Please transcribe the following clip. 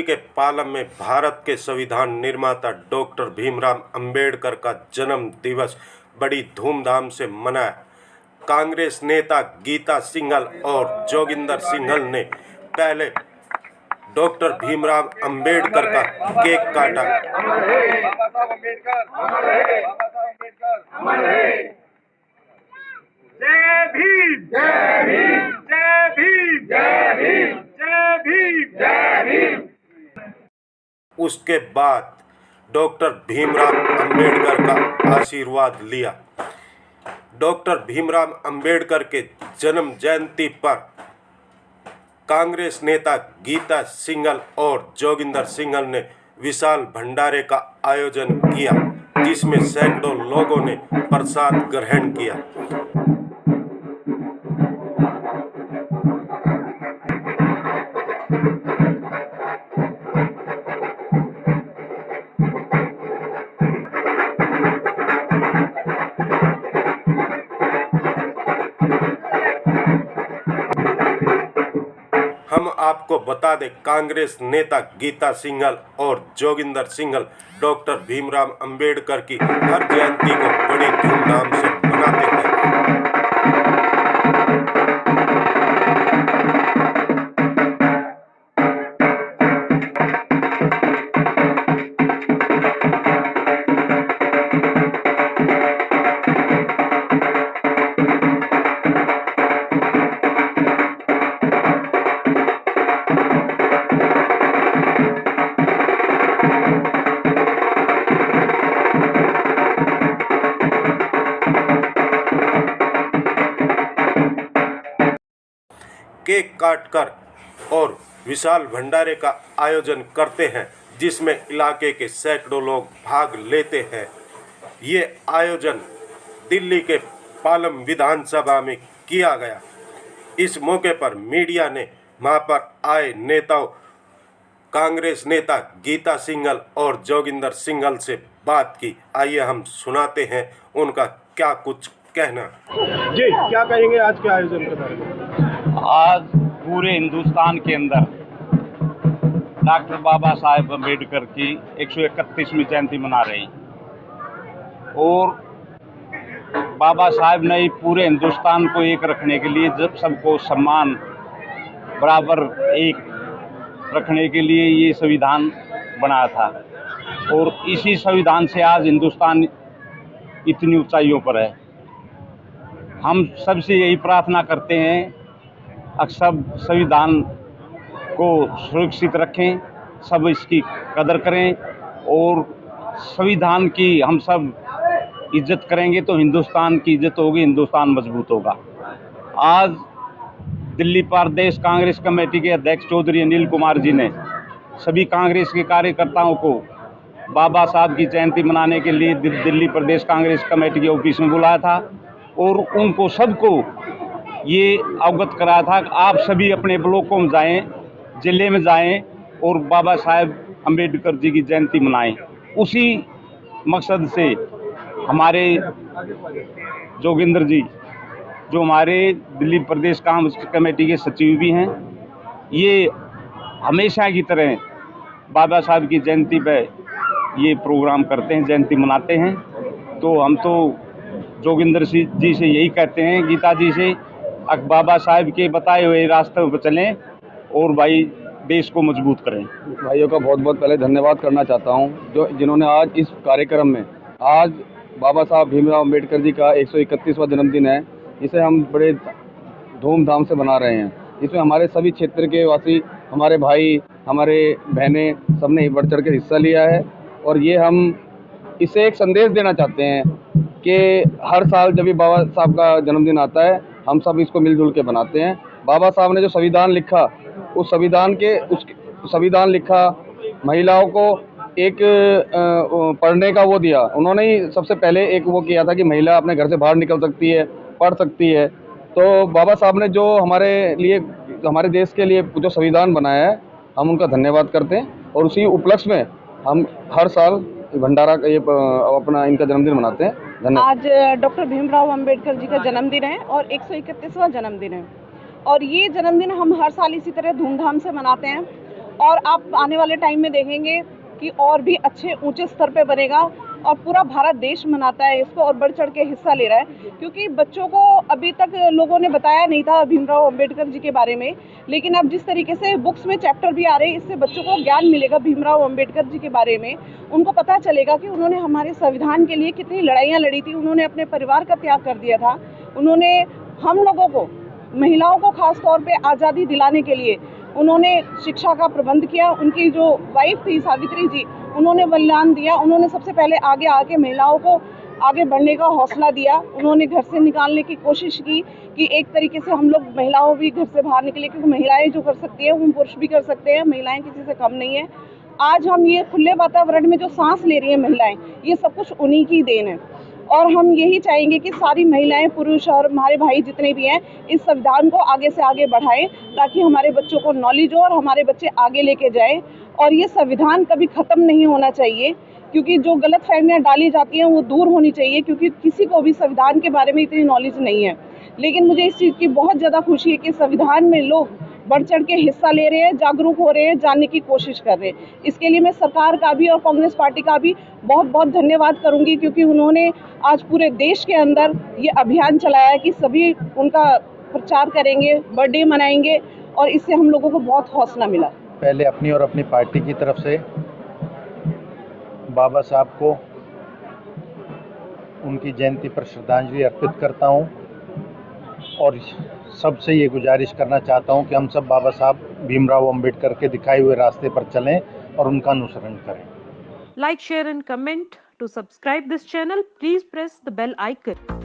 के पालम में भारत के संविधान निर्माता डॉक्टर भीमराव अंबेडकर का जन्म दिवस बड़ी धूमधाम से मनाया। कांग्रेस नेता गीता सिंघल और जोगिंदर सिंघल ने पहले डॉक्टर भीमराव अंबेडकर का केक काटा। जय भीम, जय भीम, जय भीम, जय भीम, जय भीम, जय भीम। उसके बाद डॉक्टर भीमराव अंबेडकर का आशीर्वाद लिया। डॉक्टर भीमराव अंबेडकर के जन्म जयंती पर कांग्रेस नेता गीता सिंघल और जोगिंदर सिंघल ने विशाल भंडारे का आयोजन किया, जिसमें सैकड़ों लोगों ने प्रसाद ग्रहण किया। हम आपको बता दें, कांग्रेस नेता गीता सिंघल और जोगिंदर सिंघल डॉक्टर भीमराव अंबेडकर की हर जयंती को बड़ी धूमधाम से मनाते हैं। केक काटकर और विशाल भंडारे का आयोजन करते हैं, जिसमें इलाके के सैकड़ों लोग भाग लेते हैं। ये आयोजन दिल्ली के पालम विधानसभा में किया गया। इस मौके पर मीडिया ने वहां पर आए नेताओं, कांग्रेस नेता गीता सिंघल और जोगिंदर सिंघल से बात की। आइए हम सुनाते हैं उनका क्या कुछ कहना। जी, क्या कहेंगे आज के आयोजन के बारे में? आज पूरे हिंदुस्तान के अंदर डॉक्टर बाबा साहेब अम्बेडकर की 131वीं जयंती मना रही और बाबा साहेब ने पूरे हिंदुस्तान को एक रखने के लिए, जब सबको सम्मान बराबर एक रखने के लिए ये संविधान बनाया था और इसी संविधान से आज हिंदुस्तान इतनी ऊंचाइयों पर है। हम सबसे यही प्रार्थना करते हैं, सब संविधान को सुरक्षित रखें, सब इसकी कदर करें और संविधान की हम सब इज्जत करेंगे तो हिंदुस्तान की इज्जत होगी, हिंदुस्तान मजबूत होगा। आज दिल्ली प्रदेश कांग्रेस कमेटी के अध्यक्ष चौधरी अनिल कुमार जी ने सभी कांग्रेस के कार्यकर्ताओं को बाबा साहब की जयंती मनाने के लिए दिल्ली प्रदेश कांग्रेस कमेटी के ऑफिस में बुलाया था और उनको सबको ये अवगत कराया था कि आप सभी अपने ब्लॉकों में जाएं, जिले में जाएं और बाबा साहेब अम्बेडकर जी की जयंती मनाएं। उसी मकसद से हमारे जोगिंदर जी, जो हमारे दिल्ली प्रदेश कांग्रेस कमेटी के सचिव भी हैं, ये हमेशा की तरह बाबा साहब की जयंती पर ये प्रोग्राम करते हैं, जयंती मनाते हैं। तो हम तो जोगिंदर जी से यही कहते हैं, गीता जी से, बाबा साहब के बताए हुए रास्ते पर चलें और भाई देश को मजबूत करें। भाइयों का बहुत बहुत पहले धन्यवाद करना चाहता हूं, जिन्होंने आज इस कार्यक्रम में, आज बाबा साहब भीमराव अंबेडकर जी का 131वां जन्मदिन है, इसे हम बड़े धूमधाम से मना रहे हैं। इसमें हमारे सभी क्षेत्र के वासी, हमारे भाई, हमारे बहनें, सबने बढ़ चढ़ कर हिस्सा लिया है और ये हम इसे एक संदेश देना चाहते हैं कि हर साल जब भी बाबा साहब का जन्मदिन आता है, हम सब इसको मिलजुल के बनाते हैं। बाबा साहब ने जो संविधान लिखा, उस संविधान लिखा, महिलाओं को एक पढ़ने का वो दिया। उन्होंने ही सबसे पहले एक वो किया था कि महिला अपने घर से बाहर निकल सकती है, पढ़ सकती है। तो बाबा साहब ने जो हमारे लिए, हमारे देश के लिए जो संविधान बनाया है, हम उनका धन्यवाद करते हैं और उसी उपलक्ष्य में हम हर साल भंडारा ये अपना इनका जन्मदिन मनाते हैं। धन्यवाद। आज डॉक्टर भीमराव अंबेडकर जी का जन्मदिन है और 131वां जन्मदिन है और ये जन्मदिन हम हर साल इसी तरह धूमधाम से मनाते हैं और आप आने वाले टाइम में देखेंगे कि और भी अच्छे ऊंचे स्तर पे बनेगा और पूरा भारत देश मनाता है इसको और बढ़ चढ़ के हिस्सा ले रहा है, क्योंकि बच्चों को अभी तक लोगों ने बताया नहीं था भीमराव अंबेडकर जी के बारे में। लेकिन अब जिस तरीके से बुक्स में चैप्टर भी आ रहे हैं, इससे बच्चों को ज्ञान मिलेगा भीमराव अंबेडकर जी के बारे में। उनको पता चलेगा कि उन्होंने हमारे संविधान के लिए कितनी लड़ाइयाँ लड़ी थी, उन्होंने अपने परिवार का त्याग कर दिया था, उन्होंने हम लोगों को, महिलाओं को खास तौर पे आज़ादी दिलाने के लिए उन्होंने शिक्षा का प्रबंध किया। उनकी जो वाइफ थी सावित्री जी, उन्होंने बलिदान दिया। उन्होंने सबसे पहले आगे आके महिलाओं को आगे बढ़ने का हौसला दिया। उन्होंने घर से निकालने की कोशिश की कि एक तरीके से हम लोग महिलाओं भी घर से बाहर निकले, क्योंकि महिलाएं जो कर सकती है वो पुरुष भी कर सकते हैं, महिलाएं किसी से कम नहीं है। आज हम ये खुले वातावरण में जो सांस ले रही हैं महिलाएं, ये सब कुछ उन्हीं की देन है। और हम यही चाहेंगे कि सारी महिलाएं, पुरुष और हमारे भाई जितने भी हैं, इस संविधान को आगे से आगे बढ़ाएं, ताकि हमारे बच्चों को नॉलेज हो और हमारे बच्चे आगे लेके जाएं। और ये संविधान कभी ख़त्म नहीं होना चाहिए, क्योंकि जो गलत फहमियाँ डाली जाती हैं वो दूर होनी चाहिए, क्योंकि किसी को भी संविधान के बारे में इतनी नॉलेज नहीं है। लेकिन मुझे इस चीज़ की बहुत ज़्यादा खुशी है कि संविधान में लोग बढ़ चढ़ के हिस्सा ले रहे हैं, जागरूक हो रहे हैं, जानने की कोशिश कर रहे हैं। इसके लिए मैं सरकार का भी और कांग्रेस पार्टी का भी बहुत बहुत धन्यवाद करूंगी, क्योंकि उन्होंने आज पूरे देश के अंदर ये अभियान चलाया कि सभी उनका प्रचार करेंगे, बर्थडे मनाएंगे, और इससे हम लोगों को बहुत हौसला मिला। पहले अपनी और अपनी पार्टी की तरफ से बाबा साहब को उनकी जयंती पर श्रद्धांजलि अर्पित करता हूं और सबसे ये गुजारिश करना चाहता हूं कि हम सब बाबा साहब भीमराव अंबेडकर के दिखाए हुए रास्ते पर चलें और उनका अनुसरण करें। Like, share and comment. To subscribe this channel, please press the bell icon.